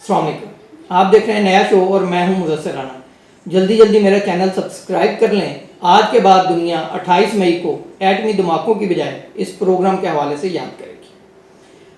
अस्सलाम वालेकुम। आप देख रहे हैं नया शो और मैं हूं मुदस्सिर राना। जल्दी मेरा चैनल सब्सक्राइब कर लें। आज के बाद दुनिया 28 मई को एटमी धमाकों की बजाय इस प्रोग्राम के हवाले से याद करेगी।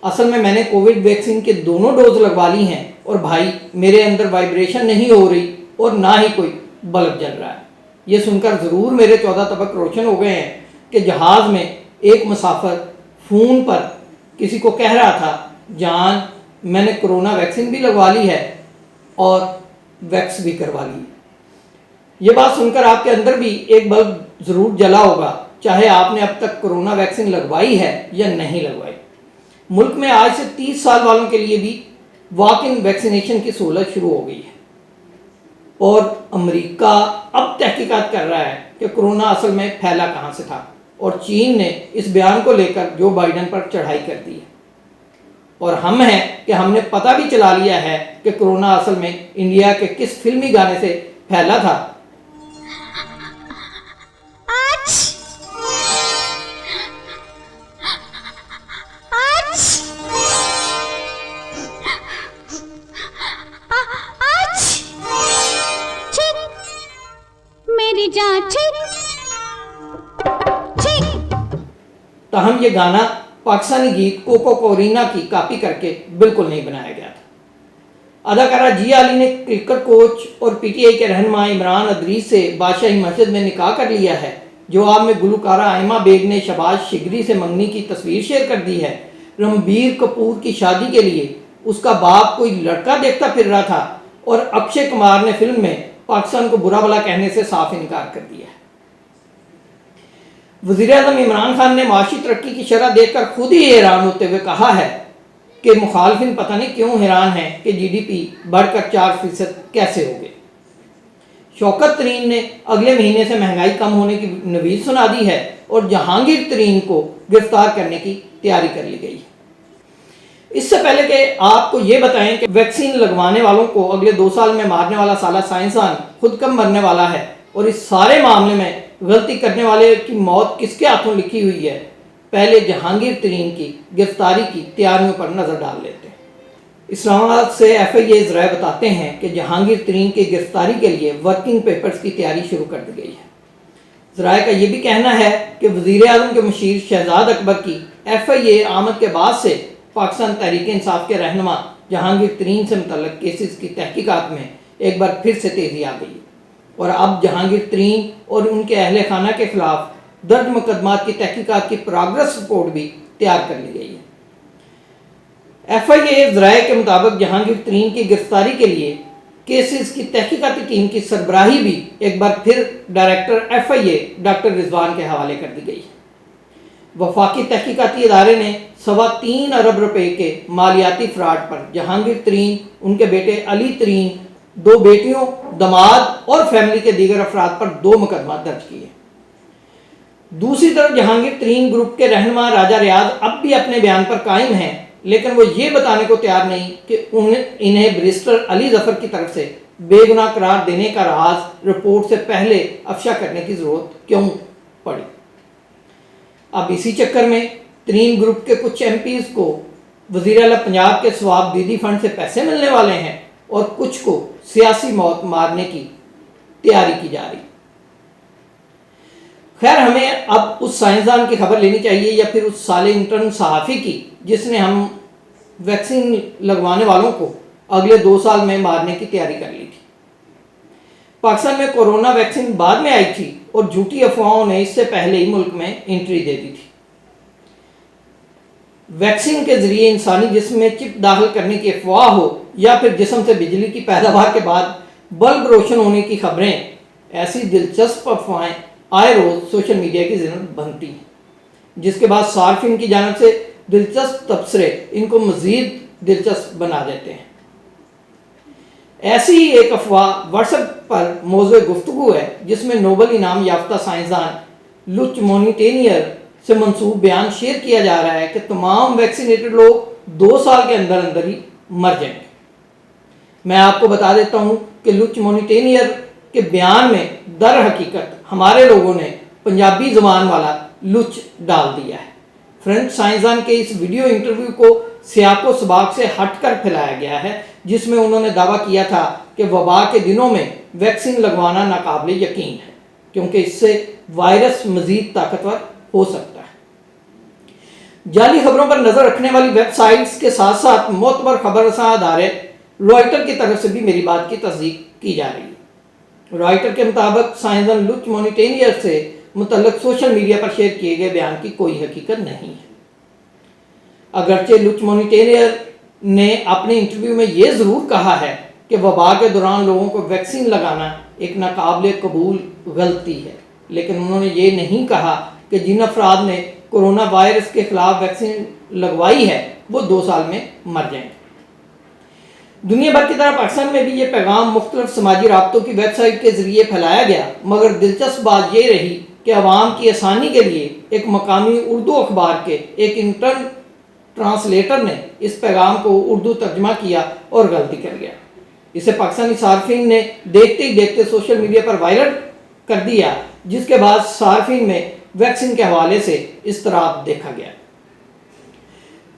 असल में मैंने कोविड वैक्सीन के दोनों डोज लगवा ली हैं और भाई मेरे अंदर वाइब्रेशन नहीं हो रही और ना ही कोई बल्ब जल रहा है। ये सुनकर ज़रूर मेरे 14 तबक रोशन हो गए हैं कि जहाज़ में एक मुसाफिर फ़ोन पर किसी को कह रहा था, जान मैंने कोरोना वैक्सीन भी लगवा ली है और वैक्स भी करवा ली। ये बात सुनकर आपके अंदर भी एक बल्ब ज़रूर जला होगा, चाहे आपने अब तक कोरोना वैक्सीन लगवाई है या नहीं लगवाई। मुल्क में आज से 30 साल वालों के लिए भी वॉक इन वैक्सीनेशन की सहूलत शुरू हो गई है और अमेरिका अब तहकीकात कर रहा है कि कोरोना असल में फैला कहाँ से था और चीन ने इस बयान को लेकर जो बाइडन पर चढ़ाई कर दी है। और हम हैं कि हमने पता भी चला लिया है कि कोरोना असल में इंडिया के किस फिल्मी गाने से फैला था। मेरी जान ताहम ये गाना पाकिस्तानी गीत कोको कोरीना की कॉपी करके बिल्कुल नहीं बनाया गया था। अदाकारा जिया अली ने क्रिकेट कोच और पीटीआई के रहनुमा इमरान अदरीस से बादशाही मस्जिद में निकाह कर लिया है। जवाब में गुलकारा आयमा बेग ने शहबाज शिगरी से मंगनी की तस्वीर शेयर कर दी है। रणबीर कपूर की शादी के लिए उसका बाप कोई लड़का देखता फिर रहा था और अक्षय कुमार ने फिल्म में पाकिस्तान को बुरा भला कहने से साफ इनकार कर दिया है। वज़ीर-ए-आज़म इमरान खान ने माशी तरक्की की शरह देखकर खुद ही हैरान होते हुए कहा है कि मुखालफिन पता नहीं क्यों हैरान है कि जीडीपी बढ़कर 4% कैसे हो गए। शौकत तरीन ने अगले महीने से महंगाई कम होने की नवीद सुना दी है और जहांगीर तरीन को गिरफ्तार करने की तैयारी कर ली गई है। इससे पहले कि आपको ये बताएं कि वैक्सीन लगवाने वालों को अगले 2 साल में मारने वाला साला साइंसदान खुद कम मरने वाला है और इस सारे मामले में गलती करने वाले की मौत किसके हाथों लिखी हुई है, पहले जहांगीर तरीन की गिरफ्तारी की तैयारियों पर नज़र डाल लेते हैं। इस्लामाबाद से FIA ज़राए बताते हैं कि जहांगीर तरीन की गिरफ्तारी के लिए वर्किंग पेपर्स की तैयारी शुरू कर दी गई है। ज़राए का ये भी कहना है कि वज़ीर-ए-आज़म के मुशीर शहजाद अकबर की FIA आमद के बाद से पाकिस्तान तहरीक इंसाफ के रहनुमा जहांगीर तरीन से मुतल्लिक़ केसेस की तहकीकात में एक बार फिर से तेज़ी आ गई और अब जहांगीर तरीन और उनके अहले खाना के खिलाफ दर्ज मुकदमात की तहकीकात की प्रोग्रेस रिपोर्ट भी तैयार कर ली गई है। FIA ज़राए के मुताबिक जहांगीर तरीन की गिरफ्तारी के लिए केसेस की तहकीकाती टीम की सरबराही भी एक बार फिर डायरेक्टर FIA डॉक्टर रिजवान के हवाले कर दी गई है। वफाकी तहकीकाती इदारे ने 3.25 अरब रुपए के मालियाती फ्रॉड पर जहांगीर तरीन, उनके बेटे अली तरीन, 2 बेटियों, दमाद और फैमिली के दीगर अफराद पर 2 मुकदमा दर्ज किए। दूसरी तरफ जहांगीर तरीन ग्रुप के रहनुमा राजा रियाज अब भी अपने बयान पर कायम हैं, लेकिन वो ये बताने को तैयार नहीं कि इन्हें बैरिस्टर अली जफर की तरफ से बेगुनाह करार देने का राज रिपोर्ट से पहले अफशा करने की जरूरत क्यों पड़ी। अब इसी चक्कर में तरीन ग्रुप के कुछ MPs को वज़ीर आला पंजाब के स्वाब दीदी फंड से पैसे मिलने वाले हैं और कुछ को सियासी मौत मारने की तैयारी की जा रही। खैर, हमें अब उस साइंसदान की खबर लेनी चाहिए या फिर उस साले इंटर्न सहाफ़ी की जिसने हम वैक्सीन लगवाने वालों को अगले 2 साल में मारने की तैयारी कर ली थी। पाकिस्तान में कोरोना वैक्सीन बाद में आई थी और झूठी अफवाहों ने इससे पहले ही मुल्क में एंट्री दे दी थी। वैक्सीन के जरिए इंसानी जिस्म में चिप दाखिल करने की अफवाह हो या फिर जिस्म से बिजली की पैदावार के बाद बल्ब रोशन होने की खबरें, ऐसी दिलचस्प अफवाहें आए रोज़ सोशल मीडिया की ज़िन्नत बनती हैं, जिसके बाद सार्फिन की जानिब से दिलचस्प तबसरे इनको मज़ीद दिलचस्प बना देते हैं। ऐसी ही एक अफवाह व्हाट्सएप पर मौज़ूए गुफ्तगू है जिसमें नोबल इनाम याफ्ता साइंसदान लुच मोनिटेनियर से मंसूब बयान शेयर किया जा रहा है कि तमाम वैक्सीनेटेड लोग 2 साल के अंदर अंदर ही मर जाएंगे। मैं आपको बता देता हूं कि लुच मोनिटेनियर के बयान में दर हकीकत हमारे लोगों ने पंजाबी ज़ुबान वाला लुच डाल दिया है। फ्रेंच साइंसदान के इस वीडियो इंटरव्यू को सियाको सबाक से हटकर फैलाया गया है جس میں انہوں نے دعویٰ کیا تھا کہ وبا کے دنوں میں ویکسین لگوانا ناقابل یقین ہے کیونکہ اس سے وائرس مزید طاقتور ہو سکتا ہے۔ جعلی خبروں پر نظر رکھنے والی ویب سائٹس کے ساتھ ساتھ معتبر خبر رساں ادارے رائٹر کی طرف سے بھی میری بات کی تصدیق کی جا رہی ہے۔ رائٹر کے مطابق سائنسدان لچ مونیٹینئر سے متعلق سوشل میڈیا پر شیئر کیے گئے بیان کی کوئی حقیقت نہیں ہے۔ اگرچہ لچ مونیٹینئر نے اپنے انٹرویو میں یہ ضرور کہا ہے کہ وبا کے دوران لوگوں کو ویکسین لگانا ایک ناقابل قبول غلطی ہے، لیکن انہوں نے یہ نہیں کہا کہ جن افراد نے کورونا وائرس کے خلاف ویکسین لگوائی ہے وہ 2 سال میں مر جائیں گے۔ دنیا بھر کی طرح پاکستان میں بھی یہ پیغام مختلف سماجی رابطوں کی ویب سائٹ کے ذریعے پھیلایا گیا، مگر دلچسپ بات یہ رہی کہ عوام کی آسانی کے لیے ایک مقامی اردو اخبار کے ایک انٹرن ٹرانسلیٹر نے اس پیغام کو اردو ترجمہ کیا اور غلطی کر گیا۔ اسے پاکستانی صارفین نے دیکھتے ہی دیکھتے سوشل میڈیا پر وائرل کر دیا، جس کے بعد صارفین میں ویکسین کے حوالے سے اضطراب دیکھا گیا۔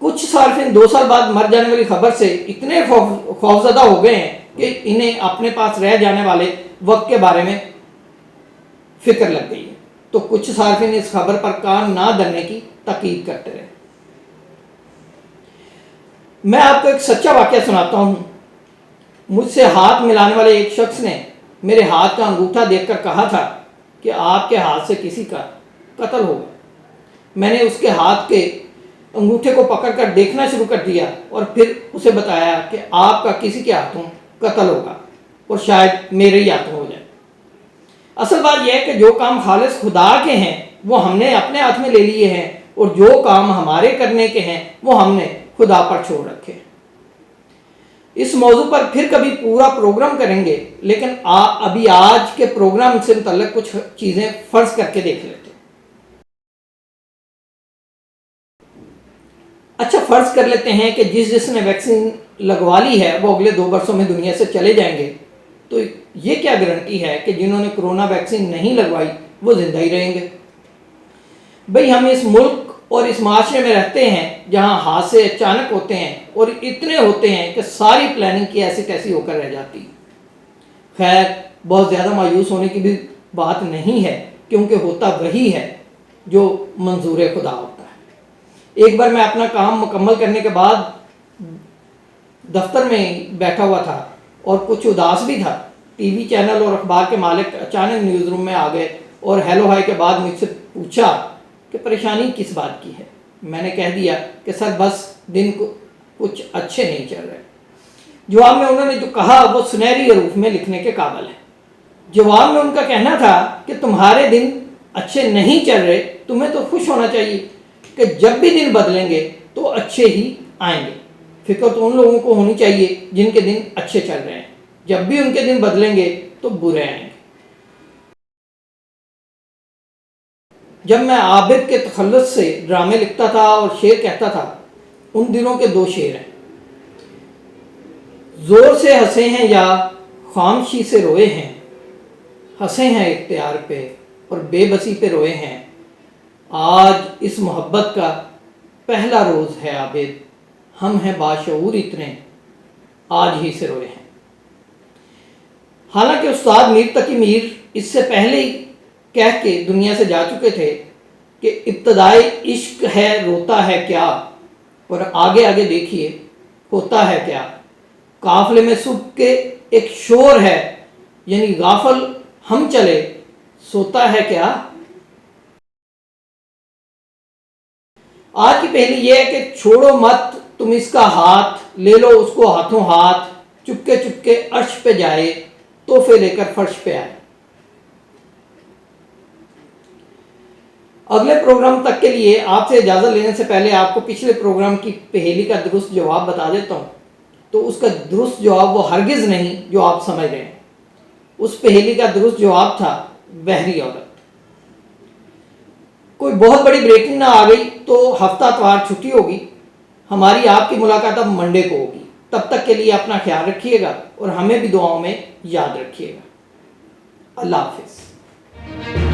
کچھ صارفین 2 سال بعد مر جانے والی خبر سے اتنے خوفزدہ ہو گئے ہیں کہ انہیں اپنے پاس رہ جانے والے وقت کے بارے میں فکر لگ گئی ہے، تو کچھ صارفین اس خبر پر کان نہ دھرنے کی تاکید کرتے رہے۔ میں آپ کو ایک سچا واقعہ سناتا ہوں۔ مجھ سے ہاتھ ملانے والے ایک شخص نے میرے ہاتھ کا انگوٹھا دیکھ کر کہا تھا کہ آپ کے ہاتھ سے کسی کا قتل ہوگا۔ میں نے اس کے ہاتھ کے انگوٹھے کو پکڑ کر دیکھنا شروع کر دیا اور پھر اسے بتایا کہ آپ کا کسی کے ہاتھوں قتل ہوگا اور شاید میرے ہی ہاتھوں ہو جائے۔ اصل بات یہ ہے کہ جو کام خالص خدا کے ہیں وہ ہم نے اپنے ہاتھ میں لے لیے ہیں، اور جو کام ہمارے کرنے کے ہیں وہ ہم نے خدا پر چھوڑ رکھے۔ اس موضوع پر پھر کبھی پورا پروگرام کریں گے، لیکن ابھی آج کے پروگرام سے متعلق کچھ چیزیں فرض کر کے دیکھ لیتے ہیں۔ اچھا، فرض کر لیتے ہیں کہ جس نے ویکسین لگوا لی ہے وہ اگلے 2 برسوں میں دنیا سے چلے جائیں گے، تو یہ کیا گارنٹی ہے کہ جنہوں نے کرونا ویکسین نہیں لگوائی وہ زندہ ہی رہیں گے؟ بھئی ہم اس ملک اور اس معاشرے میں رہتے ہیں جہاں حادثے اچانک ہوتے ہیں اور اتنے ہوتے ہیں کہ ساری پلاننگ کی ایسی تیسی ہو کر رہ جاتی۔ خیر، بہت زیادہ مایوس ہونے کی بھی بات نہیں ہے، کیونکہ ہوتا وہی ہے جو منظور خدا ہوتا ہے۔ ایک بار میں اپنا کام مکمل کرنے کے بعد دفتر میں بیٹھا ہوا تھا اور کچھ اداس بھی تھا۔ ٹی وی چینل اور اخبار کے مالک اچانک نیوز روم میں آ گئے اور ہیلو ہائی کے بعد مجھ سے پوچھا کہ پریشانی کس بات کی ہے۔ میں نے کہہ دیا کہ سر بس دن کچھ اچھے نہیں چل رہے۔ جواب میں انہوں نے جو کہا وہ سنہری حروف میں لکھنے کے قابل ہے۔ جواب میں ان کا کہنا تھا کہ تمہارے دن اچھے نہیں چل رہے، تمہیں تو خوش ہونا چاہیے کہ جب بھی دن بدلیں گے تو اچھے ہی آئیں گے۔ فکر تو ان لوگوں کو ہونی چاہیے جن کے دن اچھے چل رہے ہیں، جب بھی ان کے دن بدلیں گے تو برے آئیں گے۔ جب میں عابد کے تخلص سے ڈرامے لکھتا تھا اور شعر کہتا تھا، ان دنوں کے 2 شعر ہیں۔ زور سے ہنسے ہیں یا خاموشی سے روئے ہیں، ہنسے ہیں اختیار پہ اور بے بسی پہ روئے ہیں، آج اس محبت کا پہلا روز ہے عابد، ہم ہیں باشعور اتنے، آج ہی سے روئے ہیں۔ حالانکہ استاد میر تقی میر اس سے پہلے ہی کہہ کے دنیا سے جا چکے تھے کہ ابتدائی عشق ہے روتا ہے کیا، اور آگے آگے دیکھیے ہوتا ہے کیا۔ قافلے میں صبح کے ایک شور ہے، یعنی غافل ہم چلے سوتا ہے کیا۔ آج کی پہلی یہ ہے کہ چھوڑو مت تم اس کا ہاتھ، لے لو اس کو ہاتھوں ہاتھ، چپکے چپکے عرش پہ جائے تحفے لے کر فرش پہ آئے۔ اگلے پروگرام تک کے لیے آپ سے اجازت لینے سے پہلے آپ کو پچھلے پروگرام کی پہیلی کا درست جواب بتا دیتا ہوں۔ تو اس کا درست جواب وہ ہرگز نہیں جو آپ سمجھ رہے ہیں۔ اس پہیلی کا درست جواب تھا بحری عورت۔ کوئی بہت بڑی بریکنگ نہ آ گئی تو ہفتہ اتوار چھٹی ہوگی۔ ہماری آپ کی ملاقات اب منڈے کو ہوگی۔ تب تک کے لیے اپنا خیال رکھیے گا اور ہمیں بھی دعاؤں میں یاد رکھیے گا۔ اللہ حافظ۔